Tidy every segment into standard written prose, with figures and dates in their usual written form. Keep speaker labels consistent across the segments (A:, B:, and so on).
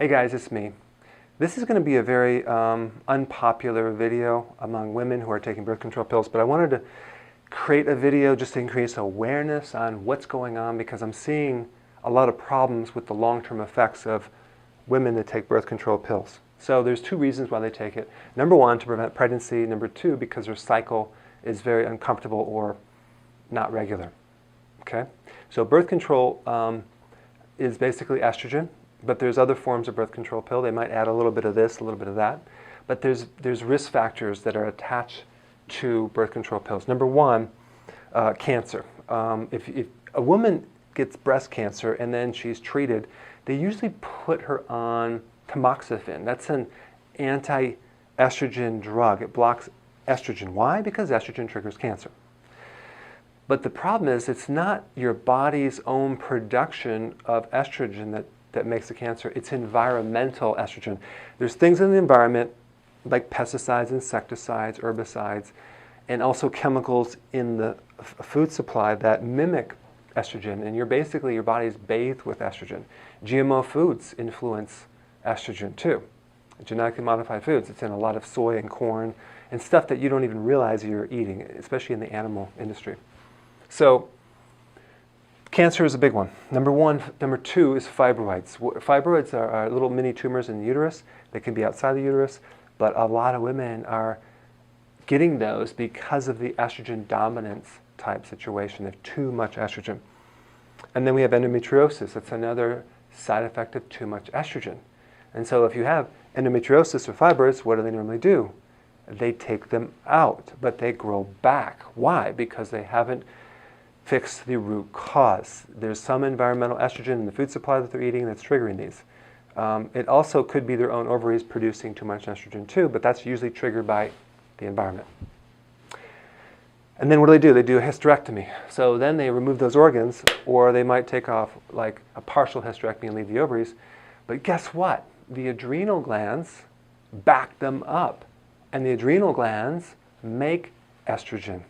A: Hey guys, it's me. This is going to be a very unpopular video among women who are taking birth control pills, but I wanted to create a video just to increase awareness on what's going on because I'm seeing a lot of problems with the long-term effects of women that take birth control pills. So there's two reasons why they take it. Number one, to prevent pregnancy. Number two, because their cycle is very uncomfortable or not regular. Okay? So birth control is basically estrogen. But there's other forms of birth control pill. They might add a little bit of this, a little bit of that. But there's risk factors that are attached to birth control pills. Number one, cancer. If a woman gets breast cancer and then she's treated, they usually put her on tamoxifen. That's an anti-estrogen drug. It blocks estrogen. Why? Because estrogen triggers cancer. But the problem is it's not your body's own production of estrogen that makes the cancer. It's environmental estrogen. There's things in the environment like pesticides, insecticides, herbicides, and also chemicals in the food supply that mimic estrogen. And your body's bathed with estrogen. GMO foods influence estrogen too. Genetically modified foods. It's in a lot of soy and corn and stuff that you don't even realize you're eating, especially in the animal industry. So cancer is a big one. Number one. Number two is fibroids. Fibroids are little mini tumors in the uterus. They can be outside the uterus, but a lot of women are getting those because of the estrogen dominance type situation. They have too much estrogen. And then we have endometriosis. That's another side effect of too much estrogen. And so if you have endometriosis or fibroids, what do they normally do? They take them out, but they grow back. Why? Because they haven't fix the root cause. There's some environmental estrogen in the food supply that they're eating that's triggering these. It also could be their own ovaries producing too much estrogen too, but that's usually triggered by the environment. And then what do? They do a hysterectomy. So then they remove those organs, or they might take off like a partial hysterectomy and leave the ovaries. But guess what? The adrenal glands back them up. And the adrenal glands make estrogen.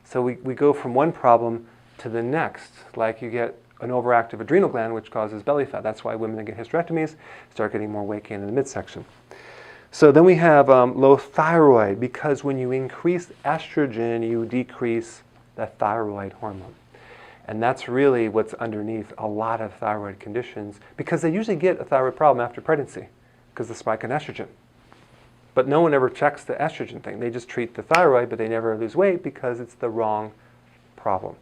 A: So we go from one problem to the next, like you get an overactive adrenal gland, which causes belly fat. That's why women that get hysterectomies start getting more weight gain in the midsection. So then we have low thyroid, because when you increase estrogen, you decrease the thyroid hormone. And that's really what's underneath a lot of thyroid conditions, because they usually get a thyroid problem after pregnancy, because of the spike in estrogen. But no one ever checks the estrogen thing. They just treat the thyroid, but they never lose weight because it's the wrong problem.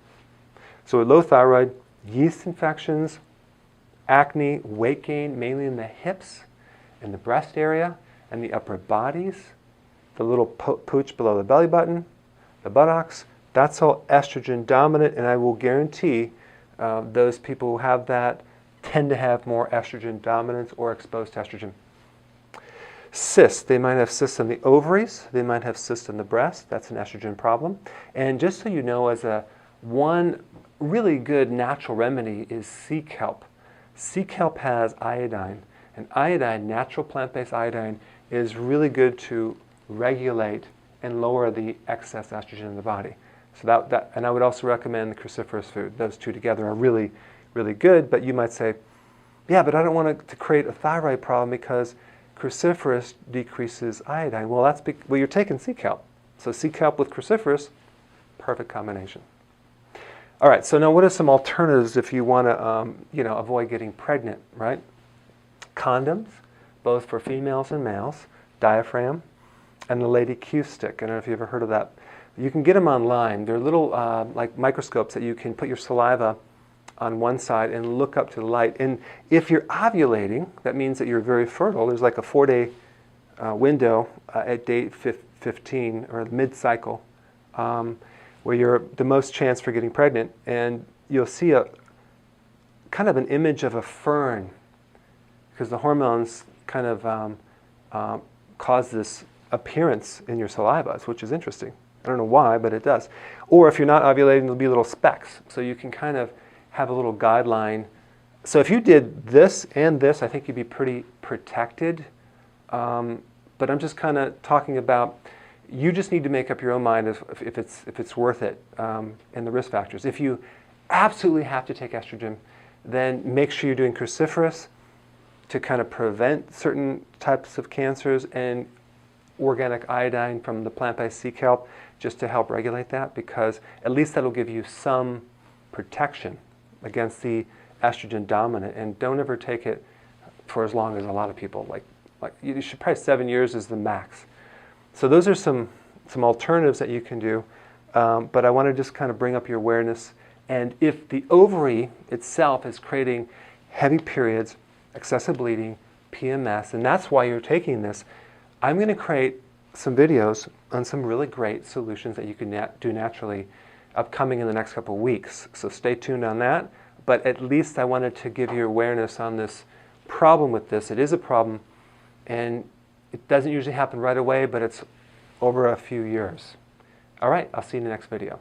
A: So with low thyroid, yeast infections, acne, weight gain, mainly in the hips, in the breast area, and the upper bodies, the little pooch below the belly button, the buttocks, that's all estrogen dominant, and I will guarantee those people who have that tend to have more estrogen dominance or exposed to estrogen. Cysts, they might have cysts in the ovaries, they might have cysts in the breast. That's an estrogen problem. And just so you know, as one really good natural remedy is sea kelp. Sea kelp has iodine, and iodine, natural plant-based iodine, is really good to regulate and lower the excess estrogen in the body. So and I would also recommend the cruciferous food. Those two together are really, really good. But you might say, yeah, but I don't want to create a thyroid problem because cruciferous decreases iodine. Well, you're taking sea kelp. So sea kelp with cruciferous, perfect combination. All right, so now what are some alternatives if you want to avoid getting pregnant, right? Condoms, both for females and males, diaphragm, and the Lady Q stick. I don't know if you've ever heard of that. You can get them online. They're little like microscopes that you can put your saliva on one side and look up to the light. And if you're ovulating, that means that you're very fertile. There's like a 4-day window at day 15 or mid-cycle where you're the most chance for getting pregnant. And you'll see a kind of an image of a fern, because the hormones kind of cause this appearance in your saliva, which is interesting. I don't know why, but it does. Or if you're not ovulating, there'll be little specks. So you can kind of have a little guideline. So if you did this and this, I think you'd be pretty protected. But I'm just kind of talking about, you just need to make up your own mind if it's worth it, and the risk factors. If you absolutely have to take estrogen, then make sure you're doing cruciferous to kind of prevent certain types of cancers, and organic iodine from the plant-based sea kelp just to help regulate that, because at least that'll give you some protection against the estrogen dominant. And don't ever take it for as long as a lot of people. Like you should probably 7 years is the max. So those are some alternatives that you can do. But I want to just kind of bring up your awareness. And if the ovary itself is creating heavy periods, excessive bleeding, PMS, and that's why you're taking this, I'm going to create some videos on some really great solutions that you can do naturally upcoming in the next couple of weeks. So stay tuned on that. But at least I wanted to give you awareness on this problem with this. It is a problem, and it doesn't usually happen right away, but it's over a few years. All right, I'll see you in the next video.